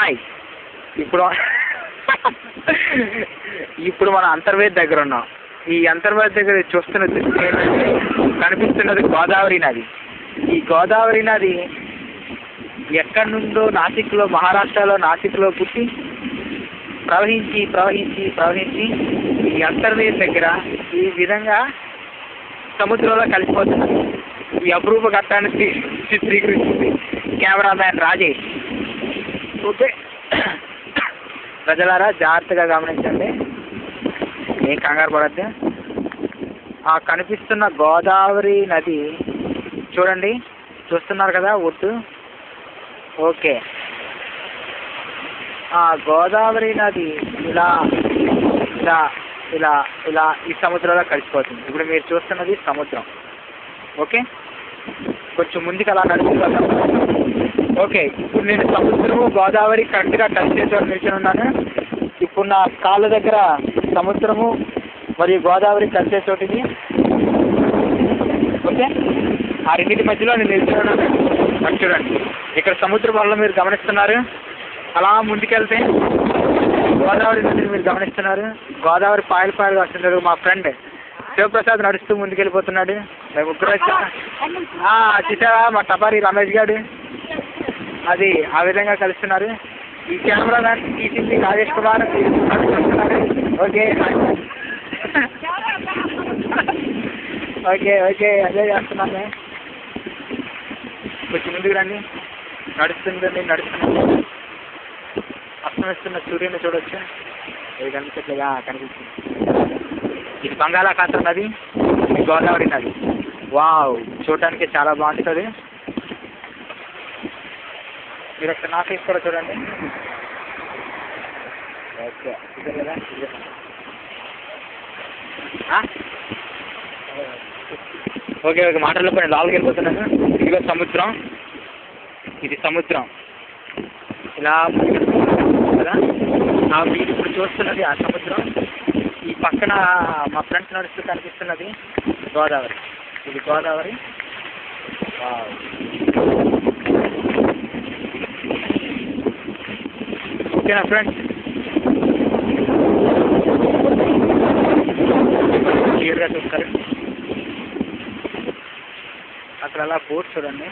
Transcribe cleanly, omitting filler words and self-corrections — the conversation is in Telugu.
హాయ్. ఇప్పుడు ఇప్పుడు మనం అంతర్వేది దగ్గర ఉన్నాం. ఈ అంతర్వేది దగ్గర చూస్తున్నది కనిపిస్తున్నది గోదావరి నది. ఈ గోదావరి నది ఎక్కడి నుండో నాసిక్లో, మహారాష్ట్రలో నాసిక్లో పుట్టి ప్రవహించి ప్రవహించి ప్రవహించి ఈ అంతర్వేది దగ్గర ఈ విధంగా సముద్రంలో కలిసిపోతున్నది. ఈ అపురూప ఘట్టాన్ని చిత్రీకరించింది కెమెరామ్యాన్ రాజేష్. ఓకే, ప్రజలారా జాగ్రత్తగా గమనించండి, ఏం కంగారు పడద్దు. ఆ కనిపిస్తున్న గోదావరి నది చూడండి, చూస్తున్నారు కదా ఒట్టు. ఓకే, ఆ గోదావరి నది ఇలా ఇలా ఇలా ఇలా ఈ సముద్రంలో కలిసిపోతుంది. ఇప్పుడు మీరు చూస్తున్నది సముద్రం. ఓకే, కొంచెం ముందుకు అలా నడుచుకుంటాం. ఓకే, ఇప్పుడు నేను సముద్రము గోదావరి కరెక్ట్గా కలిసే చోట నిల్చొని ఉన్నాను. ఇప్పుడు నా కాళ్ళ దగ్గర సముద్రము మరియు గోదావరి కలిసే చోటిది. ఓకే, ఆ రెండింటి మధ్యలో నేను నిల్చొని ఉన్నాను. అది చూడండి, ఇక్కడ సముద్ర వల్ల మీరు గమనిస్తున్నారు. అలా ముందుకెళ్తే గోదావరి నదిని మీరు గమనిస్తున్నారు. గోదావరి పాయలు పాయలు వస్తున్నారు. మా ఫ్రెండ్ శివప్రసాద్ నడుస్తూ ముందుకెళ్ళిపోతున్నాడు. మేము ముగ్గురు చూసారా, మా టపారి రమేష్ గారు. అది ఆ విధంగా కలుస్తున్నారు. ఈ కెమెరా మ్యాన్ తీసింది Rajesh Kumar. Okay okay okay అదే చేస్తున్నాను. కొంచెం ముందుకు రండి. నడుస్తుందండి, నడుస్తున్నాను. అస్తమిస్తున్న సూర్యుని చూడొచ్చు. ఇది కనిపించట్లేదా? కనిపిస్తుంది. ఇది బంగాళాఖాతం నది, గోదావరి నది. వావ్, చూడటానికి చాలా బాగుంటుంది. మీరు ఒకసారి నా ఫేస్ కూడా చూడండి. ఓకే, ఇదే కదా. ఓకే ఓకే, మాటల్లో పైన లావుకి వెళ్ళిపోతున్నాను. ఇదిగో సముద్రం, ఇది సముద్రం. ఇలా కదా మీరు ఇప్పుడు చూస్తున్నది ఆ సముద్రం. ఈ పక్కన మా ఫ్రెండ్స్ నడుస్తూ కనిపిస్తున్నది గోదావరి. ఇది గోదావరి. ఓకేనా ఫ్రెండ్స్? క్లియర్గా చూస్తారు. అక్కడ అలా బోట్ చూడండి.